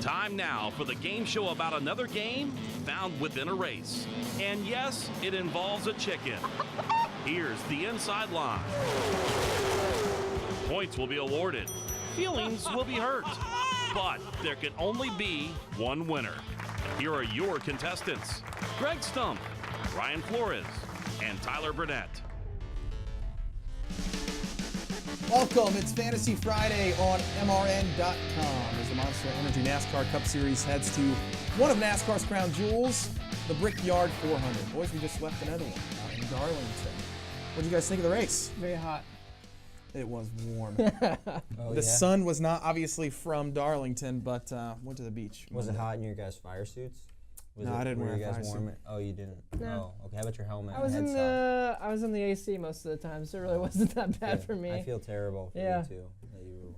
Time now for the game show about another game found within a race. And yes, it involves a chicken. Here's the inside line. Points will be awarded. Feelings will be hurt. But there can only be one winner. Here are your contestants, Greg Stump, Ryan Flores, and Tyler Burnett. Welcome, it's Fantasy Friday on MRN.com as the Monster Energy NASCAR Cup Series heads to one of NASCAR's crown jewels, the Brickyard 400. Boys, we just left another one out in Darlington. What did you guys think of the race? Very hot. It was warm. The sun was not obviously from Darlington, but went to the beach. Was it hot in your guys' fire suits? No, I didn't wear a fire suit. Oh, you didn't? No. Oh, okay. How about your helmet? I was in the AC most of the time, so it really wasn't that bad for me. I feel terrible for you too. That you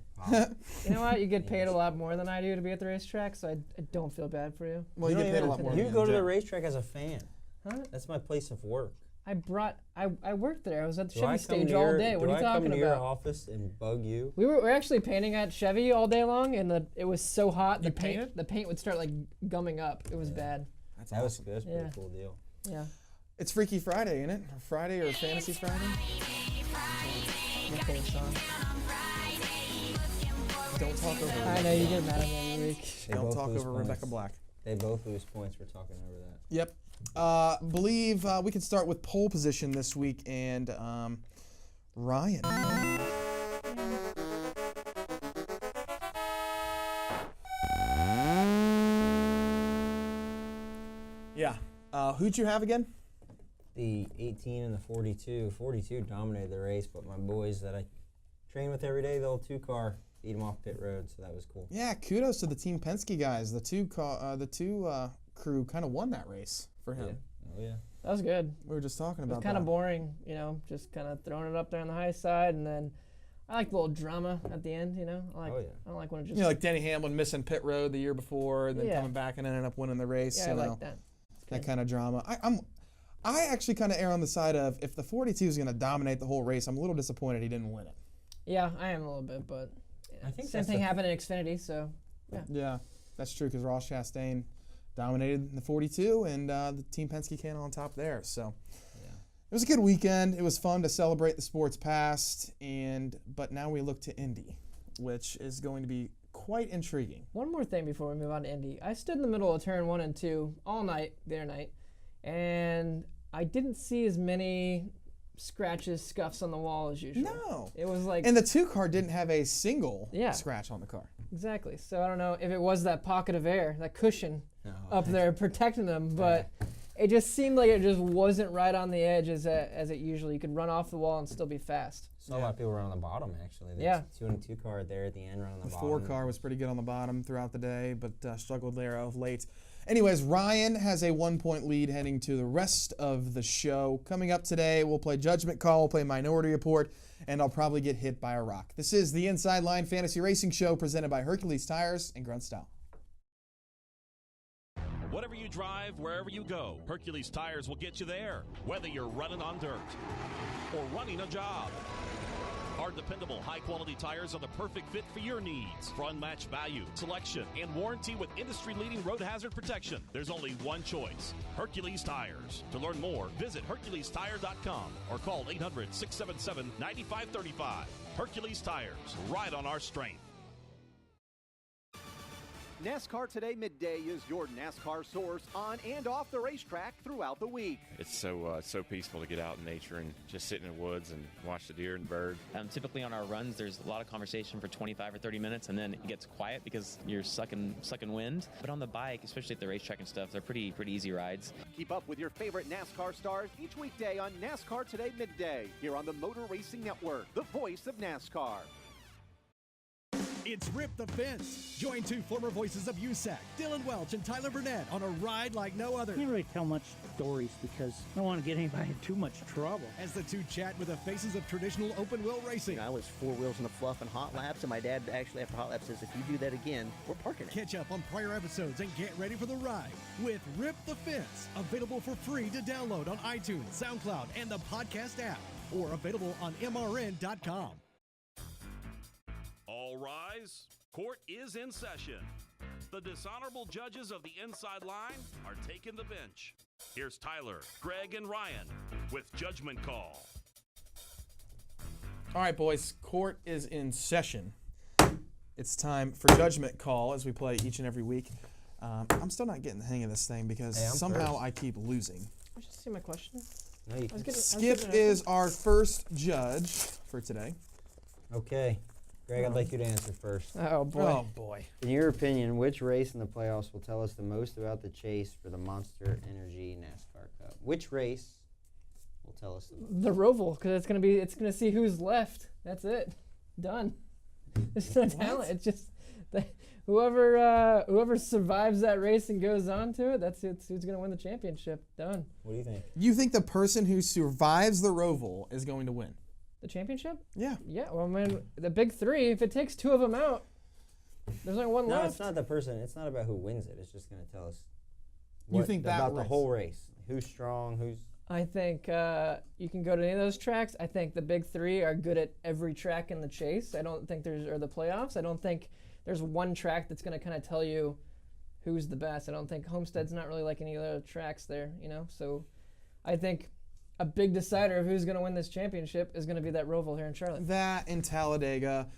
You know what? You get paid a lot more than I do to be at the racetrack, so I don't feel bad for you. Well, you get paid a lot more. You go to the racetrack as a fan. Huh? That's my place of work. I worked there. I was at the Chevy stage all day. What are you talking about? Do I come to your office and bug you? We're actually painting at Chevy all day long, and it was so hot. You painted? The paint would start like gumming up. It was bad. That was a pretty cool deal. Yeah. It's Freaky Friday, isn't it? Or Friday or Fantasy Friday? My favorite song. Don't talk over. I know you get mad at me every week. Don't talk over Rebecca Black. They both lose points for talking over that. Yep. Believe we can start with pole position this week, and Ryan. Yeah. Who'd you have again? The 18 and the 42. 42 dominated the race, but my boys that I train with every day, the old two-car, beat them off pit road, so that was cool. Yeah, kudos to the Team Penske guys. The two crew kind of won that race for him. Yeah. Oh, yeah. That was good. We were just talking about that. It was kind of boring, just kind of throwing it up there on the high side, and then I like the little drama at the end, I don't like when it just... like Denny Hamlin missing pit road the year before, and then coming back and ending up winning the race. Yeah, I like that. That kind of drama. I actually kind of err on the side of if the 42 is going to dominate the whole race, I'm a little disappointed he didn't win it. Yeah, I am a little bit, but I think same thing happened in Xfinity, so yeah. Yeah, that's true because Ross Chastain dominated the 42, and the Team Penske came on top there. So it was a good weekend. It was fun to celebrate the sport's past, but now we look to Indy, which is going to be quite intriguing. One more thing before we move on to Indy. I stood in the middle of turn 1 and 2 all night, the other night, and I didn't see as many scratches, scuffs on the wall as usual. No. It was like... And the 2 car didn't have a single scratch on the car. Exactly. So I don't know if it was that pocket of air, that cushion up there protecting them, but it just seemed like it just wasn't right on the edge as it usually. You could run off the wall and still be fast. Saw a lot of people run on the bottom, actually. Yeah. 2 and 2 car there at the end running on the bottom. The 4 car was pretty good on the bottom throughout the day, but struggled there of late. Anyways, Ryan has a 1-point lead heading to the rest of the show. Coming up today, we'll play Judgment Call, we'll play Minority Report, and I'll probably get hit by a rock. This is the Inside Line Fantasy Racing Show presented by Hercules Tires and Grunt Style. Whatever you drive, wherever you go, Hercules Tires will get you there. Whether you're running on dirt or running a job, our dependable, high-quality tires are the perfect fit for your needs. For unmatched value, selection, and warranty with industry-leading road hazard protection, there's only one choice, Hercules Tires. To learn more, visit HerculesTire.com or call 800-677-9535. Hercules Tires, ride on our strength. NASCAR Today Midday is your NASCAR source on and off the racetrack throughout the week. It's so peaceful to get out in nature and just sit in the woods and watch the deer and bird. Typically on our runs, there's a lot of conversation for 25 or 30 minutes, and then it gets quiet because you're sucking wind. But on the bike, especially at the racetrack and stuff, they're pretty easy rides. Keep up with your favorite NASCAR stars each weekday on NASCAR Today Midday, here on the Motor Racing Network, the voice of NASCAR. It's Rip the Fence. Join 2 former voices of USAC, Dylan Welch and Tyler Burnett, on a ride like no other. I can't really tell much stories because I don't want to get anybody in too much trouble. As the 2 chat with the faces of traditional open-wheel racing. I was 4 wheels in the fluff and hot laps, and my dad actually after hot laps says, if you do that again, we're parking it. Catch up on prior episodes and get ready for the ride with Rip the Fence. Available for free to download on iTunes, SoundCloud, and the podcast app, or available on MRN.com. All rise. Court is in session. The dishonorable judges of the inside line are taking the bench. Here's Tyler, Greg, and Ryan with Judgment Call. All right, boys, court is in session. It's time for Judgment Call as we play each and every week. I'm still not getting the hang of this thing because somehow I keep losing. I should see my question. No, you can. Skip is our first judge for today. Okay. Greg, I'd like you to answer first. Oh, boy. Oh, boy. In your opinion, which race in the playoffs will tell us the most about the chase for the Monster Energy NASCAR Cup? Which race will tell us the most? The Roval, because it's gonna see who's left. That's it. Done. There's no talent. It's just whoever survives that race and goes on to it, that's who's gonna win the championship. Done. What do you think? You think the person who survives the Roval is going to win? The championship? Yeah. Yeah. Well, I mean, the big three. If it takes two of them out, there's only one left. No, it's not the person. It's not about who wins it. It's just going to tell us about the whole race. Who's strong, who's... I think you can go to any of those tracks. I think the big three are good at every track in the chase. I don't think or the playoffs. I don't think there's one track that's going to kind of tell you who's the best. I don't think Homestead's not really like any other tracks there, So I think a big decider of who's going to win this championship is going to be that Roval here in Charlotte. That in Talladega.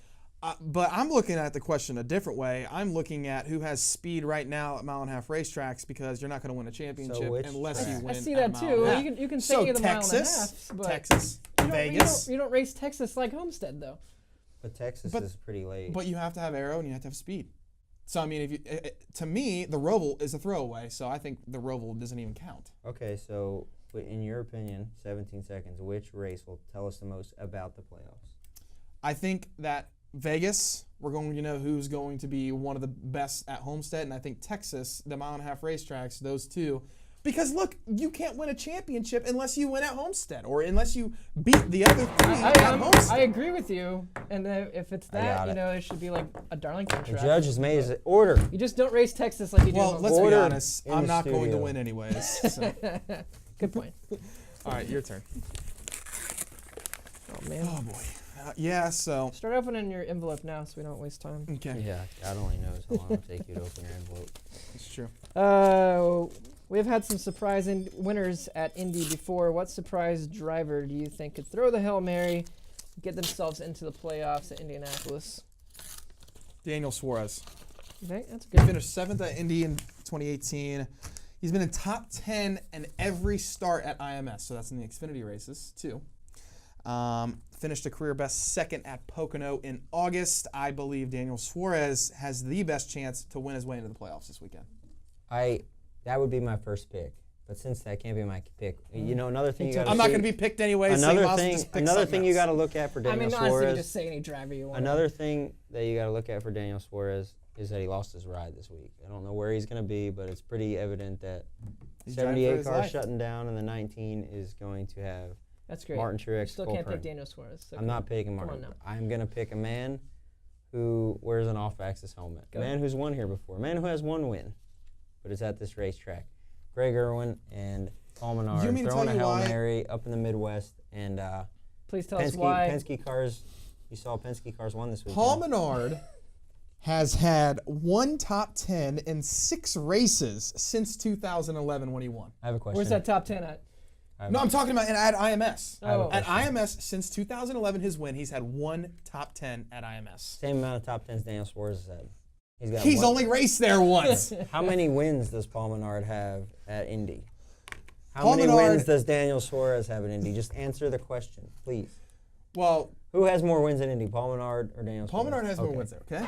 But I'm looking at the question a different way. I'm looking at who has speed right now at mile-and-a-half racetracks because you're not going to win a championship unless you win. I see that too. You can say the Texas, mile-and-a-half, but Texas, Vegas. You don't race Texas like Homestead though. But Texas is pretty late. But you have to have aero and you have to have speed. So I mean, to me, the Roval is a throwaway. So I think the Roval doesn't even count. Okay, so in your opinion, 17 seconds, which race will tell us the most about the playoffs? I think that Vegas, we're going to know who's going to be one of the best at Homestead, and I think Texas, the mile-and-a-half racetracks, those two. Because, look, you can't win a championship unless you win at Homestead or unless you beat the other three at Homestead. I agree with you, and if it's that, it should be like a Darlington track. The judge has made his order. You just don't race Texas like you do. Well, let's be honest. I'm not going to win anyways. So. Good point. All right, your turn. Oh, man. Oh, boy. Yeah, so. Start opening your envelope now so we don't waste time. Okay. Yeah, God only knows how long it'll take you to open your envelope. It's true. We've had some surprising winners at Indy before. What surprise driver do you think could throw the Hail Mary, get themselves into the playoffs at Indianapolis? Daniel Suarez. Okay, that's good. He finished 7th at Indy in 2018. He's been in top 10 in every start at IMS, so that's in the Xfinity races, too. Finished a career best 2nd at Pocono in August. I believe Daniel Suarez has the best chance to win his way into the playoffs this weekend. That would be my first pick, but since that can't be my pick, another thing you got to I'm not going to be picked anyway. Another thing you got to look at for Daniel Suarez. Honestly, just say any driver you want. Another thing that you got to look at for Daniel Suarez is that he lost his ride this week. I don't know where he's going to be, but it's pretty evident that 78 car shutting down and the 19 is going to have That's great. Martin Truex. Still can't pick Daniel Suarez. So I'm not picking Martin. I'm going to pick a man who wears an off-axis helmet. A man who's won here before. A man who has one win, but is at this racetrack. Greg Irwin and Paul Menard throwing a Hail Mary up in the Midwest. And please tell us why. Penske cars, you saw Penske cars won this weekend. Paul Menard has had one top 10 in 6 races since 2011 when he won. I have a question. Where's that top 10 at? No, I'm talking about at IMS. At IMS, since 2011, his win, he's had one top 10 at IMS. Same amount of top 10s Daniel Suarez has had. He's only raced there once. How many wins does Paul Menard have at Indy? How many wins does Daniel Suarez have at Indy? Just answer the question, please. Well, who has more wins at Indy, Paul Menard or Daniel Suarez? Paul Menard has more wins there, okay?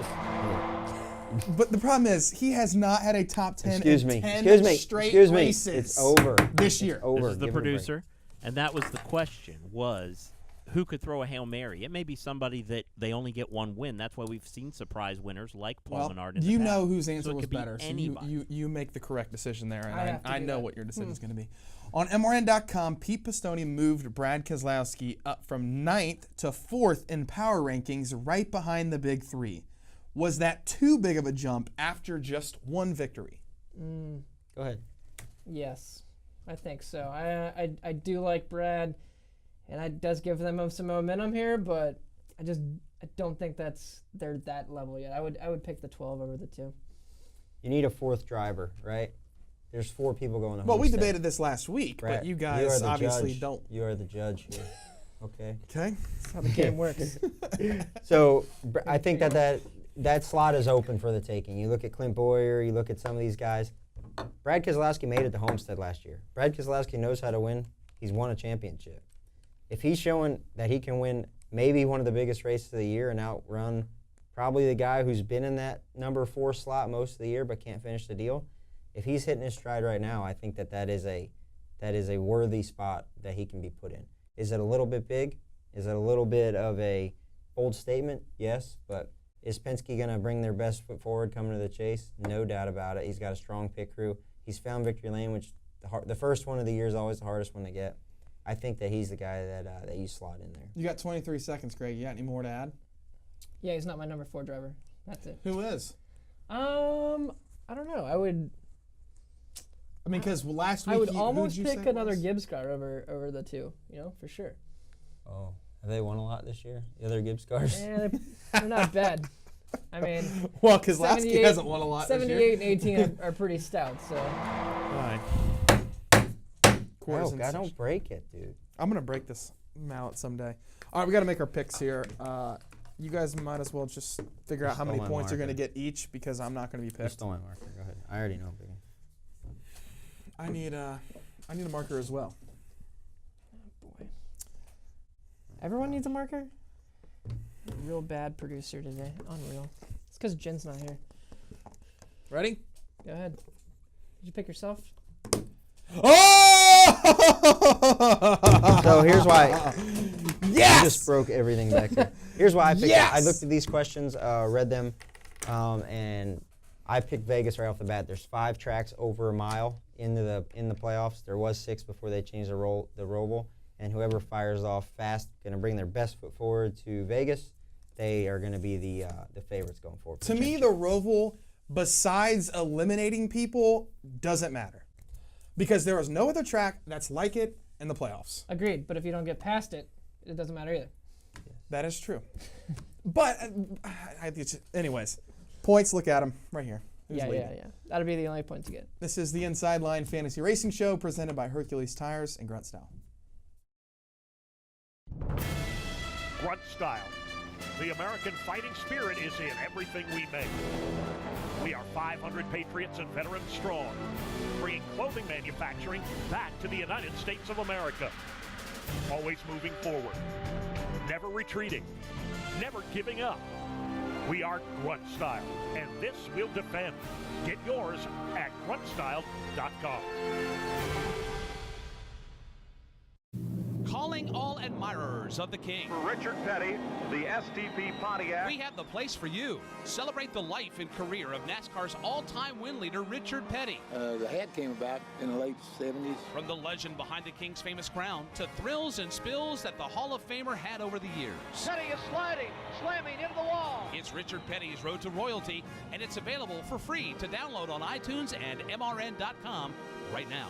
But the problem is, he has not had a top 10 in 10 straight races. It's over. This year. It's over. This is the producer, and that was the question, was who could throw a Hail Mary? It may be somebody that they only get one win. That's why we've seen surprise winners like Paul Menard in the past. You know whose answer was better, so you make the correct decision there, and I know what your decision is going to be. On MRN.com, Pete Pistone moved Brad Keselowski up from 9th to 4th in power rankings right behind the big three. Was that too big of a jump after just one victory? Go ahead. Yes, I think so. I do like Brad, and it does give them some momentum here, but I don't think they're that level yet. I would pick the 12 over the 2. You need a fourth driver, right? There's 4 people going to Well, we Homestead. debated this last week, Brett, but you guys are the obviously judge. don't. You are the judge here. Okay. Okay. That's how the game works. So I think that slot is open for the taking. You look at Clint Boyer, you look at some of these guys. Brad Keselowski made it to Homestead last year. Brad Keselowski knows how to win. He's won a championship. If he's showing that he can win maybe one of the biggest races of the year and outrun probably the guy who's been in that number 4 slot most of the year but can't finish the deal, if he's hitting his stride right now, I think that is a worthy spot that he can be put in. Is it a little bit big? Is it a little bit of a bold statement? Yes, but is Penske going to bring their best foot forward coming to the chase? No doubt about it. He's got a strong pit crew. He's found victory lane, which the first one of the year is always the hardest one to get. I think that he's the guy that you slot in there. You got 23 seconds, Greg. You got any more to add? Yeah, he's not my number 4 driver. That's it. Who is? I don't know. I would. I mean, because last week I would almost who'd you pick say another was? Gibbs car over the 2. For sure. Oh, have they won a lot this year? The other Gibbs cars? Yeah, they're not bad. I mean, well, Keselowski hasn't won a lot 78 this year. and 18 are pretty stout. So. Right. Oh, God, don't break it, dude. I'm gonna break this mallet someday. All right, we got to make our picks here. You guys might as well just figure out how many points you're gonna get each because I'm not gonna be You picked. stole my marker. Go ahead. I already know. Baby. I need a marker as well. Oh boy. Everyone needs a marker? Real bad producer today. Unreal. It's because Jen's not here. Ready? Go ahead. Did you pick yourself? Oh! So here's why. Yes! I just broke everything back there. Here's why I picked Yes! it. I looked at these questions, read them, and I picked Vegas right off the bat. There's 5 tracks over a mile in the playoffs. There was 6 before they changed the roval. And whoever fires off fast, going to bring their best foot forward to Vegas. They are going to be the favorites going forward. To me, the roval, besides eliminating people, doesn't matter. Because there is no other track that's like it in the playoffs. Agreed, but if you don't get past it, it doesn't matter either. That is true. But, anyways, points, look at them right here. Who's leading? Yeah. That'll be the only point to get. This is the Inside Line Fantasy Racing Show presented by Hercules Tires and Grunt Style. Grunt Style. The American fighting spirit is in everything we make. We are 500 patriots and veterans strong, bringing clothing manufacturing back to the United States of America. Always moving forward, never retreating, never giving up. We are Grunt Style, and this we'll defend. Get yours at gruntstyle.com. Calling all admirers of the King. For Richard Petty, the STP Pontiac. We have the place for you. Celebrate the life and career of NASCAR's all-time win leader, Richard Petty. The hat came about in the late 70s. From the legend behind the King's famous crown to thrills and spills that the Hall of Famer had over the years. Petty is slamming into the wall. It's Richard Petty's Road to Royalty, and it's available for free to download on iTunes and MRN.com right now.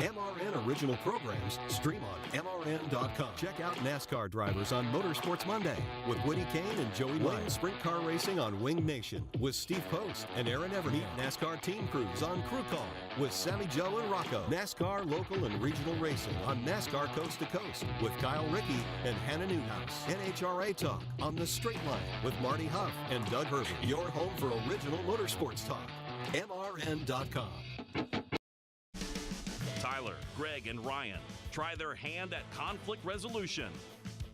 MRN original programs stream on MRN.com. Check out NASCAR drivers on Motorsports Monday with Woody Kane and Joey Lane. Sprint car racing on Wing Nation with Steve Post and Aaron Everett. NASCAR team crews on Crew Call with Sammy Joe and Rocco. NASCAR local and regional racing on NASCAR Coast to Coast with Kyle Rickey and Hannah Newhouse. NHRA Talk on The Straight Line with Marty Huff and Doug Hervey. Your home for original motorsports talk. MRN.com. Tyler, Greg, and Ryan try their hand at conflict resolution.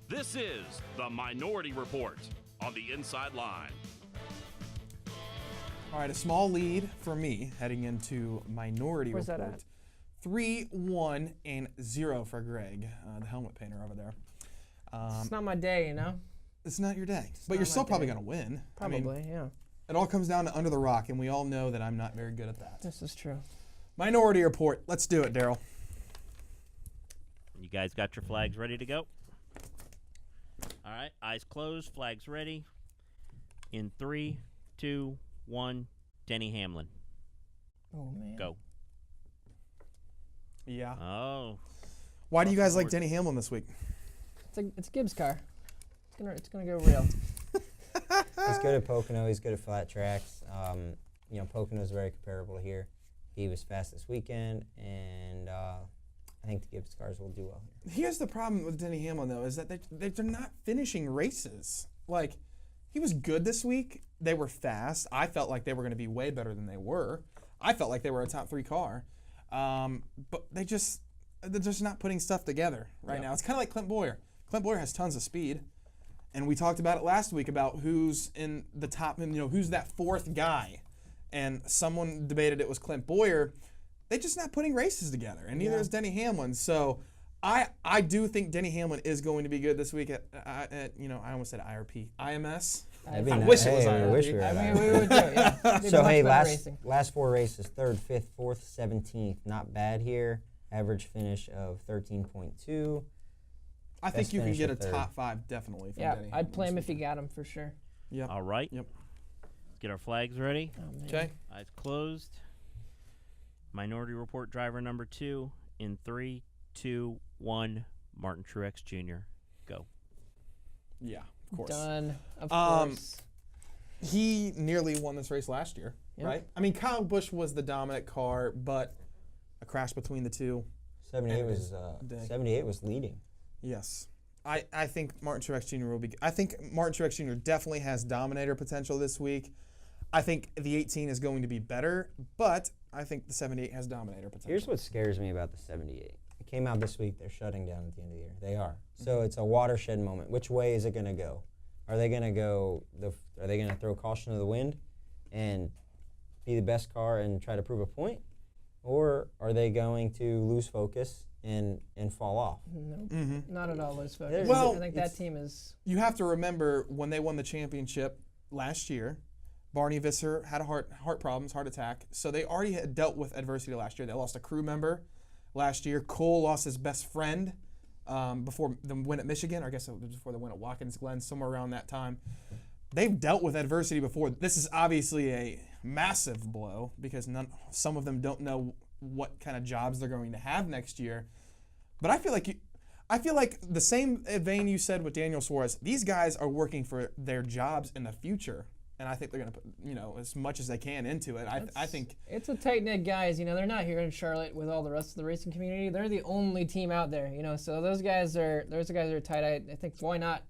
This is the Minority Report on the Inside Line. All right, a small lead for me heading into Minority Where's Report. that at? 3-1-0 for Greg, the helmet painter over there. It's not my day, you know? It's not your day, but you're still probably going to win. Probably, yeah. It all comes down to Under the Rock, and we all know that I'm not very good at that. This is true. Minority Report. Let's do it, Daryl. You guys got your flags ready to go? All right, eyes closed, flags ready. In 3, 2, 1, Denny Hamlin. Oh, man. Go. Yeah. Oh. Why do you guys like Denny Hamlin this week? It's a Gibbs car. It's gonna go real. He's good at Pocono. He's good at flat tracks. Pocono's very comparable here. He was fast this weekend, and I think the Gibbs cars will do well here. Here's the problem with Denny Hamlin, though, is that they're not finishing races. Like, he was good this week. They were fast. I felt like they were going to be way better than they were. I felt like they were a top 3 car. But they're just not putting stuff together right now. It's kind of like Clint Boyer. Clint Boyer has tons of speed. And we talked about it last week about who's in the top, who's that 4th guy. And someone debated it was Clint Boyer. They're just not putting races together, and neither is Denny Hamlin. So I do think Denny Hamlin is going to be good this week at I almost said IRP. IMS. I wish it was IRP. I wish we were at we would too, yeah. So, hey, last 4 races, 3rd, 5th, 4th, 17th. Not bad here. Average finish of 13.2. I think you can get a top 5 definitely from Denny Hamlin. I'd play him if you got him for sure. Yeah. All right. Yep. Let's get our flags ready. Okay. Eyes closed. Minority Report driver number 2 in 3, 2, 1. Martin Truex Jr. Go. Yeah, of course. Done. Of course. He nearly won this race last year, right? I mean, Kyle Busch was the dominant car, but a crash between the two. 78 was leading. Yes. I think Martin Truex Jr. will be. I think Martin Truex Jr. definitely has dominator potential this week. I think the 18 is going to be better, but I think the 78 has dominator potential. Here's what scares me about the 78. It came out this week. They're shutting down at the end of the year. They are. So it's a watershed moment. Which way is it going to go? Are they going to go? Are they going to throw caution to the wind and be the best car and try to prove a point, or are they going to lose focus and fall off? Nope. Not at all lose focus. Well, I think that team is. You have to remember when they won the championship last year. Barney Visser had a heart problems, heart attack. So they already had dealt with adversity last year. They lost a crew member last year. Cole lost his best friend before the win at Michigan. Or I guess it was before the win at Watkins Glen, somewhere around that time. They've dealt with adversity before. This is obviously a massive blow because some of them don't know what kind of jobs they're going to have next year. But I feel like the same vein you said with Daniel Suarez, these guys are working for their jobs in the future. And I think they're going to put, as much as they can into it. I think it's a tight-knit guys. They're not here in Charlotte with all the rest of the racing community. They're the only team out there. So those guys are tight. I think why not,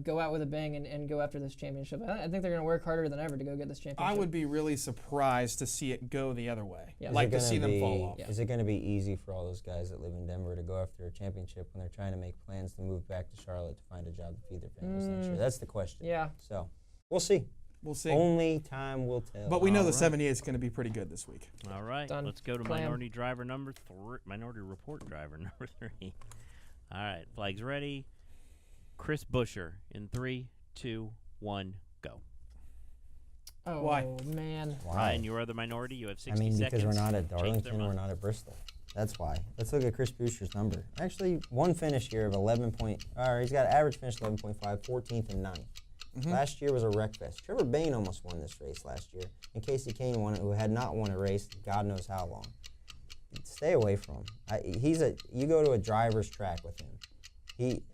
go out with a bang and go after this championship. I think they're going to work harder than ever to go get this championship. I would be really surprised to see it go the other way. Yeah. Like to see them fall off. Yeah. Is it going to be easy for all those guys that live in Denver to go after a championship when they're trying to make plans to move back to Charlotte to find a job to feed their families next year? That's the question. Yeah. So we'll see. We'll see. Only time will tell. But we know the 78 is going to be pretty good this week. All right. Done. Let's go to Minority Report driver number 3. All right. Flags ready. Chris Buescher in 3, 2, 1, go. Oh, why? Man. Ryan, you are the minority. You have 60 seconds. Because we're not at Darlington, we're not at Bristol. That's why. Let's look at Chris Buescher's number. Actually, one finish here of 11 point. He's got average finish 11.5, 14th and 9th. Last year was a wreck fest. Trevor Bayne almost won this race last year, and Casey Kane won it, who had not won a race God knows how long. Stay away from him. You go to a driver's track with him.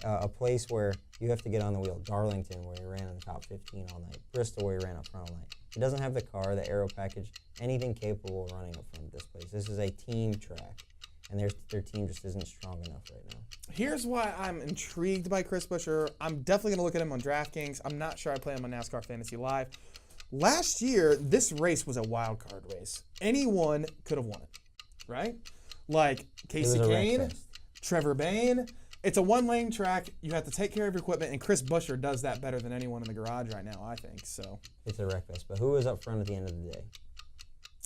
A place where you have to get on the wheel. Darlington, where he ran in the top 15 all night. Bristol, where he ran up front all night. He doesn't have the car, the aero package, anything capable of running up front of this place. This is a team track, and their team just isn't strong enough right now. Here's why I'm intrigued by Chris Buescher. I'm definitely going to look at him on DraftKings. I'm not sure I play him on NASCAR Fantasy Live. Last year, this race was a wild card race. Anyone could have won it, right? Like Casey Kane, Trevor Bayne. It's a one-lane track. You have to take care of your equipment, and Chris Buescher does that better than anyone in the garage right now, I think. So it's a wreck fest. But who is up front at the end of the day?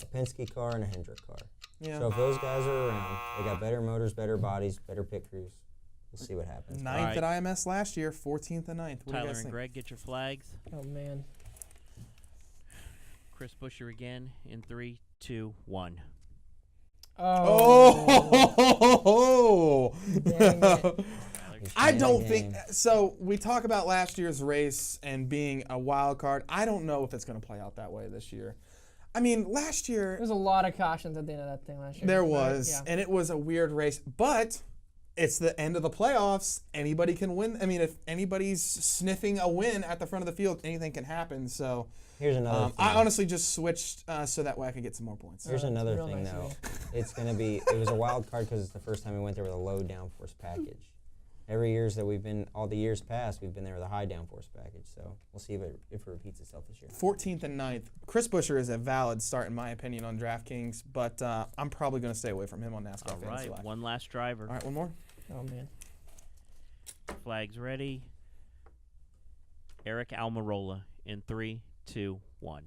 A Penske car and a Hendrick car. Yeah. So if those guys are around, they got better motors, better bodies, better pit crews. We'll see what happens. 9th at IMS last year, 14th and 9th. What do you Tyler guys and think? Greg, get your flags. Oh, man. Chris Buescher again in 3, 2, 1. Oh! Dang it. I don't think so. We talk about last year's race and being a wild card. I don't know if it's going to play out that way this year. I mean, last year There's a lot of cautions at the end of that thing last year. there was, and it was a weird race. But it's the end of the playoffs. Anybody can win. I mean, if anybody's sniffing a win at the front of the field, anything can happen. So here's another thing. I honestly just switched so that way I could get some more points. Here's another thing, though. It's going to be, it was a wild card because it's the first time we went there with a low downforce package. Every years that we've been, all the years past, we've been there with a high downforce package. So we'll see if it repeats itself this year. 14th and 9th. Chris Buescher is a valid start, in my opinion, on DraftKings, but I'm probably going to stay away from him on NASCAR Fantasy Live. All right, one last driver. All right, one more. Oh, man. Flags ready. Eric Almirola in 3, 2, 1.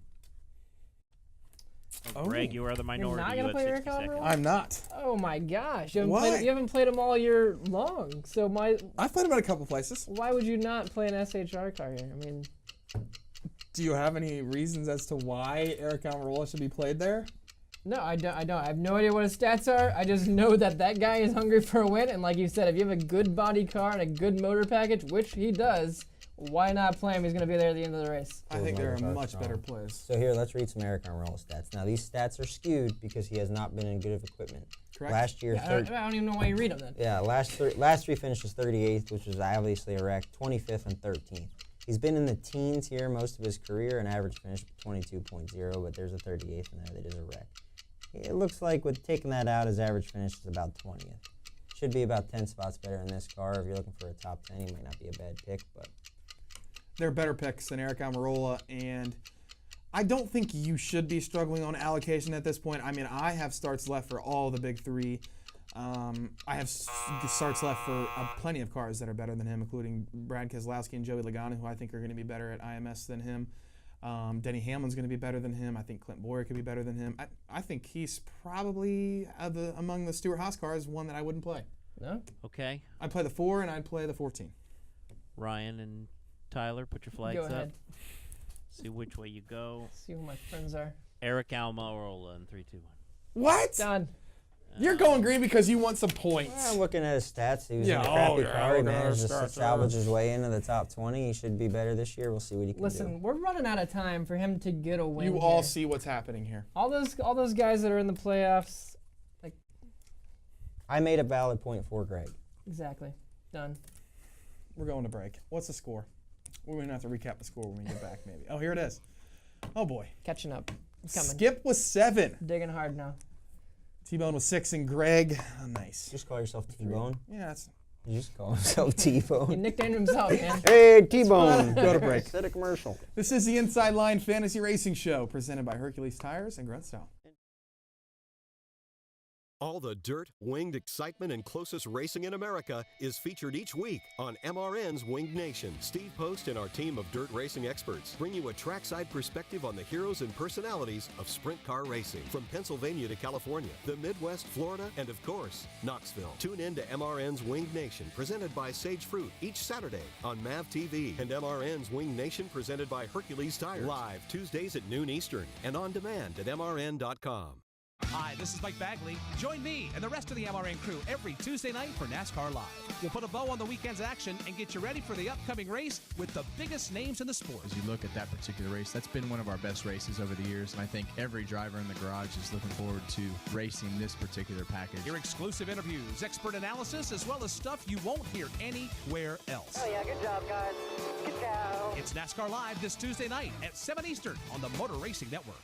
Greg, you are the minority. You're not going to play Eric Almirola? I'm not. Oh, my gosh. You Why? haven't played him all year long. So I've played him at a couple places. Why would you not play an SHR car here? I mean, do you have any reasons as to why Eric Almirola should be played there? No, I don't. I have no idea what his stats are. I just know that guy is hungry for a win. And like you said, if you have a good body car and a good motor package, which he does, why not play him? He's going to be there at the end of the race. I think there are much better plays. So here, let's read some Eric Almirola stats. Now, these stats are skewed because he has not been in good of equipment. Correct. Last year, I don't even know why you read them then. Yeah, last three finishes 38th, which was obviously a wreck, 25th and 13th. He's been in the teens here most of his career, an average finish 22.0, but there's a 38th in there that is a wreck. It looks like with taking that out, his average finish is about 20th. Should be about 10 spots better in this car. If you're looking for a top 10, he might not be a bad pick, but they're better picks than Eric Almirola, and I don't think you should be struggling on allocation at this point. I mean, I have starts left for all the big three. I have starts left for plenty of cars that are better than him, including Brad Keselowski and Joey Logano, who I think are going to be better at IMS than him. Denny Hamlin's going to be better than him. I think Clint Boyer could be better than him. I think he's probably among the Stewart-Haas cars one that I wouldn't play. No? Okay. I'd play the 4 and I'd play the 14. Ryan and Tyler, put your flags Go up. ahead. See which way you go. See who my friends are. Eric Almirola in 3, 2, 1. What? Done. You're going green because you want some points. Well, I'm looking at his stats. He was in a crappy car. He managed to salvage his way into the top 20. He should be better this year. We'll see what he can do. Listen, we're running out of time for him to get a win. You all see what's happening here. All those guys that are in the playoffs, like. I made a valid point for Greg. Exactly. Done. We're going to break. What's the score? We're going to have to recap the score when we get back, maybe. Oh, here it is. Oh, boy. Catching up. It's coming. Skip was 7. Digging hard now. T-Bone was 6 and Greg. Oh, nice. Just call yourself T-Bone? Yeah, that's... You just call himself T-Bone. He nicknamed himself, man. Hey, T-Bone. Go to break. Set a commercial. This is the Inside Line Fantasy Racing Show presented by Hercules Tires and Growth Style. All the dirt, winged excitement, and closest racing in America is featured each week on MRN's Winged Nation. Steve Post and our team of dirt racing experts bring you a trackside perspective on the heroes and personalities of sprint car racing. From Pennsylvania to California, the Midwest, Florida, and of course, Knoxville. Tune in to MRN's Winged Nation, presented by Sage Fruit, each Saturday on MAV TV. And MRN's Winged Nation, presented by Hercules Tires. Live Tuesdays at noon Eastern and on demand at MRN.com. Hi, this is Mike Bagley. Join me and the rest of the MRN crew every Tuesday night for NASCAR Live. We'll put a bow on the weekend's action and get you ready for the upcoming race with the biggest names in the sport. As you look at that particular race, that's been one of our best races over the years, and I think every driver in the garage is looking forward to racing this particular package. Hear exclusive interviews, expert analysis, as well as stuff you won't hear anywhere else. Oh yeah, good job, guys. Good job. It's NASCAR Live this Tuesday night at 7 Eastern on the Motor Racing Network.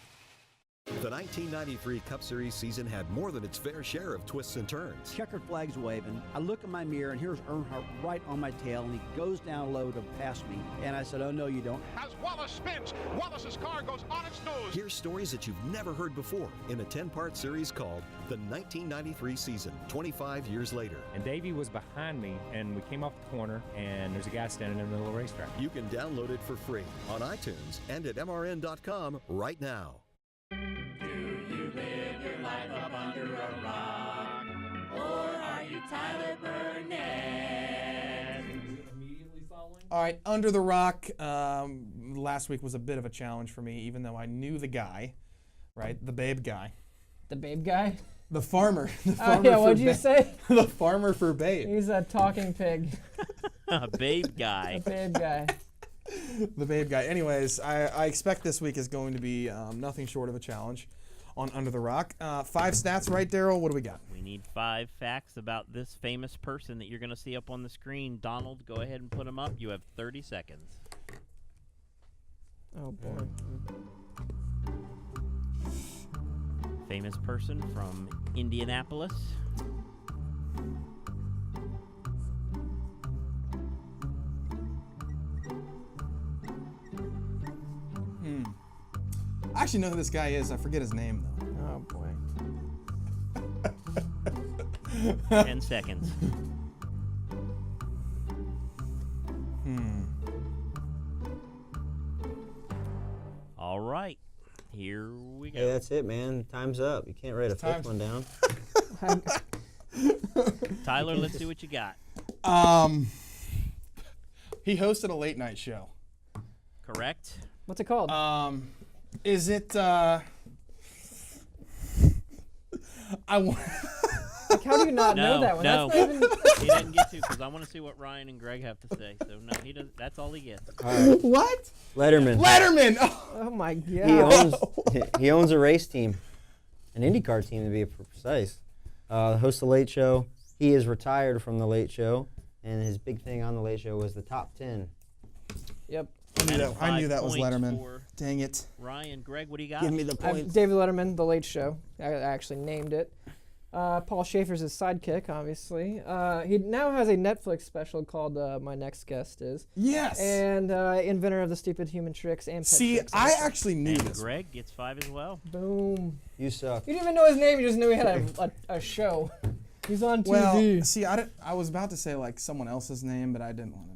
The 1993 Cup Series season had more than its fair share of twists and turns. Checkered flags waving. I look in my mirror, and here's Earnhardt right on my tail, and he goes down low to pass me. And I said, oh, no, you don't. As Wallace spins, Wallace's car goes on its nose. Here's stories that you've never heard before in a 10-part series called The 1993 Season, 25 years later. And Davey was behind me, and we came off the corner, and there's a guy standing in the middle of the racetrack. You can download it for free on iTunes and at MRN.com right now. Do you live your life up under a rock, or are you Tyler Burnett? All right, Under the Rock. Last week was a bit of a challenge for me, even though I knew the guy, right? The Babe guy. The Babe guy? The farmer. The Oh, farmer yeah, for what'd you say? The farmer for Babe. He's a talking pig. A Babe guy. The Babe guy. The Babe guy. Anyways, I expect this week is going to be nothing short of a challenge. on Under the Rock. 5 stats, right, Daryl? What do we got? We need 5 facts about this famous person that you're going to see up on the screen. Donald, go ahead and put them up. You have 30 seconds. Oh, boy. Famous person from Indianapolis. I actually know who this guy is. I forget his name, though. Oh, boy. 10 seconds. All right. Here we go. Hey, that's it, man. Time's up. You can't write a 5th one down. Tyler, let's see what you got. He hosted a late night show. Correct. What's it called? Is it, like, how do you not know that one? No, That's not even... he didn't get to because I want to see what Ryan and Greg have to say. So no, he does. That's all he gets. What? Letterman. Letterman! Oh my God. He owns a race team, an IndyCar team to be precise. Hosts the Late Show. He is retired from the Late Show, and his big thing on the Late Show was the top 10. Yep. I knew that was Letterman. Dang it. Ryan, Greg, what do you got? Give me the points. David Letterman, The Late Show. I actually named it. Paul Schaefer's his sidekick, obviously. He now has a Netflix special called My Next Guest Is. Yes. And inventor of the stupid human tricks and pet See, tricks. I actually knew And this. Greg gets 5 as well. Boom. You suck. You didn't even know his name. You just knew he had a show. He's on TV. Well, see, I was about to say like someone else's name, but I didn't want to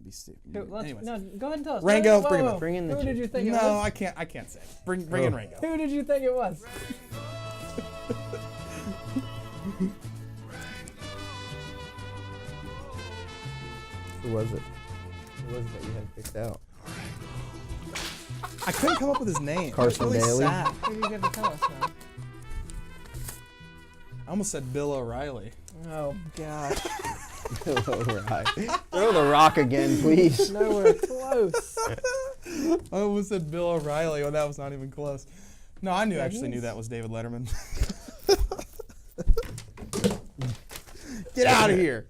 be stupid. Anyways. No, go ahead and tell us. Rango, Whoa, bring him whoa. up. Bring in the Who did you think it No, was? I can't say. Bring in Rango. Who did you think it was? Who was it? Who was it that you had picked out? I couldn't come up with his name. Carson really Daly? sad. Who did you have to tell us now? I almost said Bill O'Reilly. Oh, gosh. Throw the rock again, please. Nowhere close. I almost said Bill O'Reilly. Oh, that was not even close. No, I Yeah, actually knew he's- that was David Letterman. Get out of here.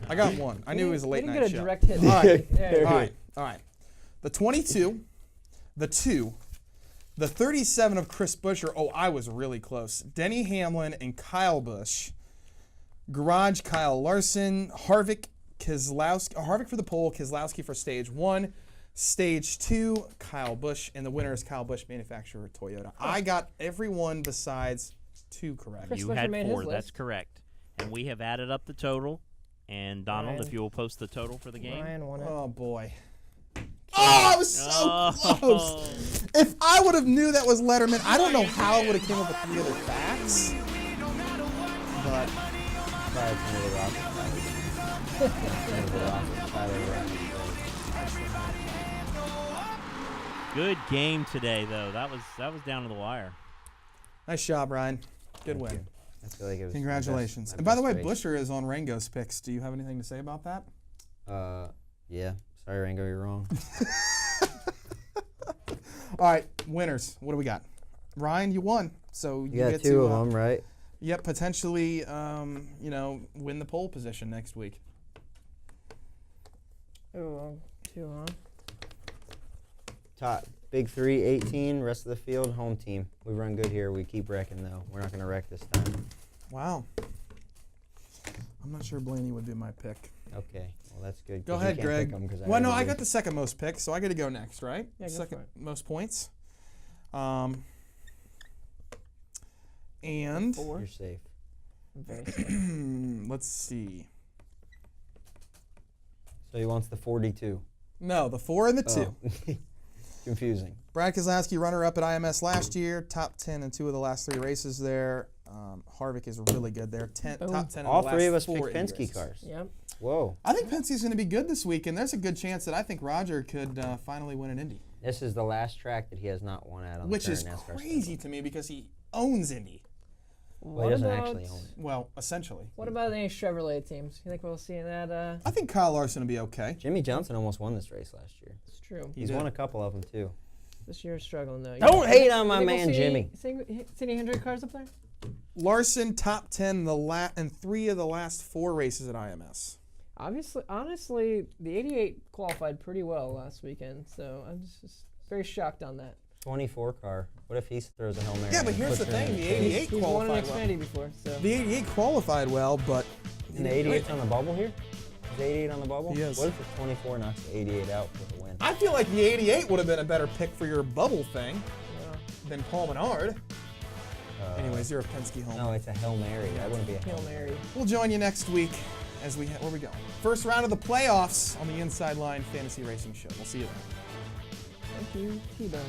I got one. I knew it was a late didn't night get a show. direct hit. All right. Yeah. All right. The 22, the 2, the 37 of Chris Buescher. Oh, I was really close. Denny Hamlin and Kyle Busch. Garage, Kyle Larson. Harvick for the pole. Keselowski for stage 1. Stage 2, Kyle Busch. And the winner is Kyle Busch, manufacturer Toyota. I got every one besides 2 correct. Chris You Buescher had made 4. his That's list. correct. And we have added up the total. And Donald, Ryan. if you will post the total for the game. Ryan won it. Oh, boy. Oh, I was so close. If I would have knew that was Letterman, I don't know how I would have came up with 3 other facts. But Sorry, it's another rock. Good game today, though. That was down to the wire. nice job, Ryan. Good win. I feel like it was Congratulations. my And by the way, best race. Buescher is on Rango's picks. Do you have anything to say about that? Yeah. Sorry, Rango, you're wrong. All right, winners. What do we got? Ryan, you won. So you You got get 2 to, of them, right? Yep, potentially, win the pole position next week. Oh, 2 on. Top big 3, 18. Rest of the field, home team. We run good here. We keep wrecking though. We're not going to wreck this time. Wow. I'm not sure Blaney would be my pick. Okay, well that's good. Go 'cause you ahead, can't Greg. pick 'em 'cause Well, no, I already got did. the second most picks, so I get to go next, right? Yeah, go second for it. most points. And 4. You're safe. Very safe. let's see. So he wants the 42. No, the 4 and the 2. Oh. Confusing. Brad Keselowski, runner-up at IMS last year, top 10 in 2 of the last 3 races there. Harvick is really good there. Top 10 in All the 3 of last us picked 4 Indy Penske races. cars. Yep. Whoa. I think Penske's going to be good this week, and there's a good chance that I think Roger could finally win an Indy. This is the last track that he has not won at on Which the is current NASCAR crazy schedule. to me because he owns Indy. Well, he doesn't actually own it. Well, essentially. What about any Chevrolet teams? You think we'll see that? I think Kyle Larson will be okay. Jimmy Johnson almost won this race last year. It's true. He's won a couple of them too. This year's struggling though. Don't hate on my You think man we'll see Jimmy. any Hendrick cars up there? Larson top 10 in 3 of the last 4 races at IMS. Honestly, the 88 qualified pretty well last weekend, so I'm just very shocked on that. 24 car. What if he throws a Hail Mary? Yeah, but here's the thing: the 88 He's qualified won an well. Xfinity before, so. The 88 qualified well, but And the 88's on the bubble here? Is the 88 on the bubble? He is. What if the 24 knocks the 88 out with a win? I feel like the 88 would have been a better pick for your bubble thing than Paul Menard. Anyways, you're a Penske home. No, it's a Hail Mary. That wouldn't be a Hail Mary. We'll join you next week as where we going? First round of the playoffs on the Inside Line Fantasy Racing Show. We'll see you then. Thank you, T-Bone.